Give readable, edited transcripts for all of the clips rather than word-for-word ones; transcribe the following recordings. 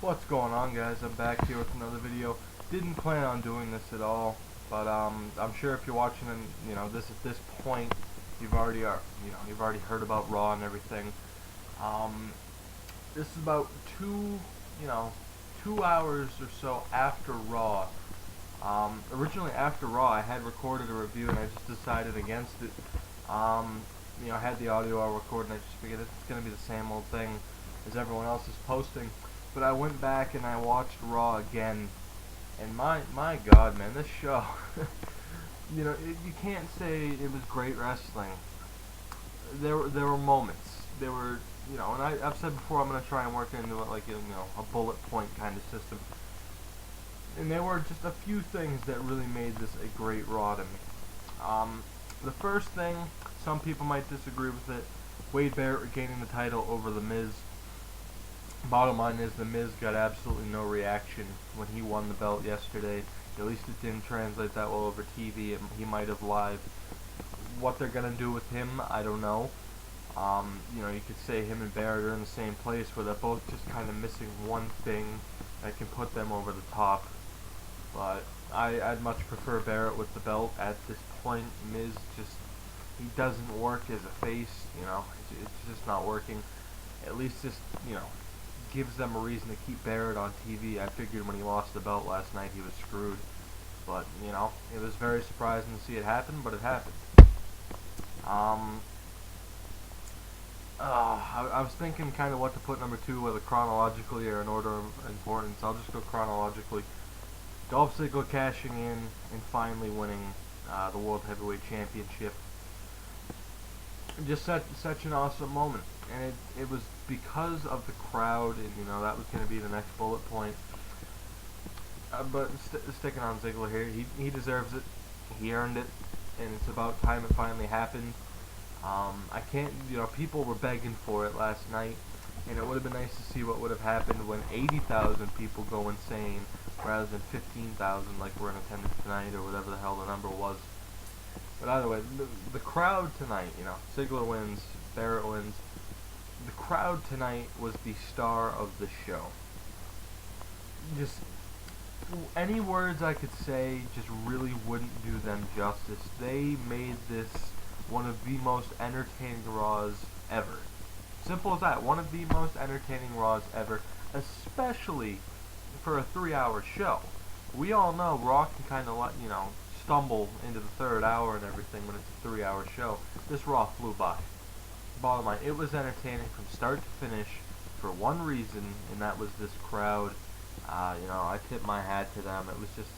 What's going on, guys? I'm back here with another video. Didn't plan on doing this at all, but I'm sure if you're watching and this at this point, you've already heard about Raw and everything. Um, this is about 2 hours or so after Raw. Originally after Raw, I had recorded a review and I just decided against it. I had the audio all recorded and I just figured it's gonna be the same old thing as everyone else is posting. But I went back and I watched Raw again, and my God, man, this show, you can't say it was great wrestling. There were moments. There were, and I've said before I'm gonna try and work into it like a bullet point kind of system. And there were just a few things that really made this a great Raw to me. The first thing, some people might disagree with it. Wade Barrett regaining the title over The Miz. Bottom line is, The Miz got absolutely no reaction when he won the belt yesterday. At least it didn't translate that well over TV. He might have live. What they're gonna do with him, I don't know. You could say him and Barrett are in the same place where they're both just kind of missing one thing that can put them over the top. But I'd much prefer Barrett with the belt at this point. Miz he doesn't work as a face. It's just not working. At least just gives them a reason to keep Barrett on TV. I figured when he lost the belt last night he was screwed. But, it was very surprising to see it happen, but it happened. I was thinking kind of what to put number 2, whether chronologically or in order of importance. I'll just go chronologically. Dolph Ziggler cashing in and finally winning the World Heavyweight Championship. Just such an awesome moment. And it was because of the crowd, and that was going to be the next bullet point. But sticking on Ziggler here, he deserves it. He earned it, and it's about time it finally happened. I can't, people were begging for it last night, and it would have been nice to see what would have happened when 80,000 people go insane rather than 15,000 like were in attendance tonight or whatever the hell the number was. But either way, the crowd tonight, Ziggler wins, Barrett wins. The crowd tonight was the star of the show. Just any words I could say just really wouldn't do them justice. They made this one of the most entertaining Raws ever. Simple as that. One of the most entertaining Raws ever, especially for a 3-hour show. We all know Raw can kind of stumble into the third hour and everything when it's a 3-hour show. This Raw flew by. Bottom line, it was entertaining from start to finish for one reason, and that was this crowd. I tip my hat to them. It was just,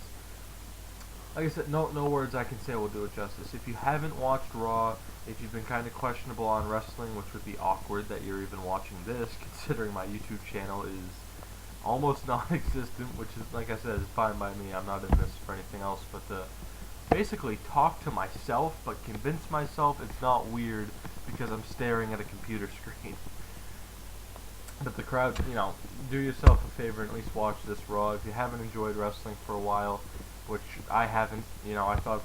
like I said, no words I can say will do it justice. If you haven't watched Raw, if you've been kind of questionable on wrestling, which would be awkward that you're even watching this, considering my YouTube channel is almost non-existent, which is, like I said, is fine by me. I'm not in this for anything else but to basically talk to myself, but convince myself it's not weird because I'm staring at a computer screen. But the crowd, do yourself a favor and at least watch this Raw. If you haven't enjoyed wrestling for a while, which I haven't, I thought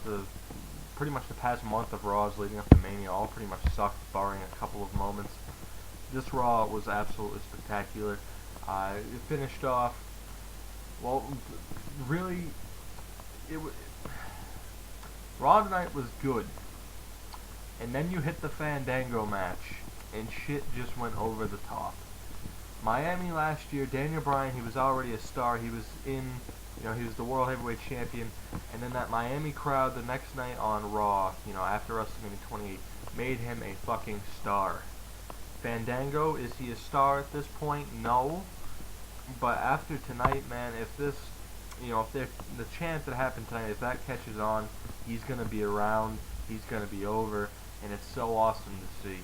pretty much the past month of Raws leading up to Mania all pretty much sucked, barring a couple of moments. This Raw was absolutely spectacular. It finished off, well, really, Raw tonight was good. And then you hit the Fandango match, and shit just went over the top. Miami last year, Daniel Bryan, he was already a star. He was in, he was the World Heavyweight Champion. And then that Miami crowd the next night on Raw, after WrestleMania 28, made him a fucking star. Fandango, is he a star at this point? No. But after tonight, man, if this, if the chant that happened tonight, if that catches on, he's going to be around, he's going to be over. And it's so awesome to see.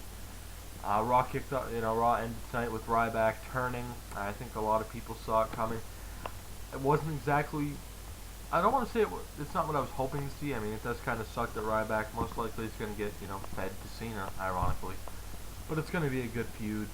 Raw kicked up, Raw ended tonight with Ryback turning. I think a lot of people saw it coming. It wasn't exactly, I don't want to say it's not what I was hoping to see. I mean, it does kind of suck that Ryback most likely is going to get, fed to Cena, ironically. But it's going to be a good feud.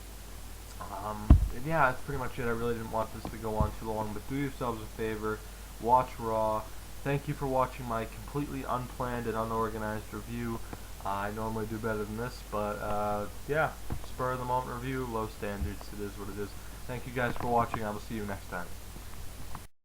And yeah, that's pretty much it. I really didn't want this to go on too long, but do yourselves a favor, watch Raw. Thank you for watching my completely unplanned and unorganized review. I normally do better than this, but yeah, spur of the moment review, low standards, it is what it is. Thank you guys for watching. I will see you next time.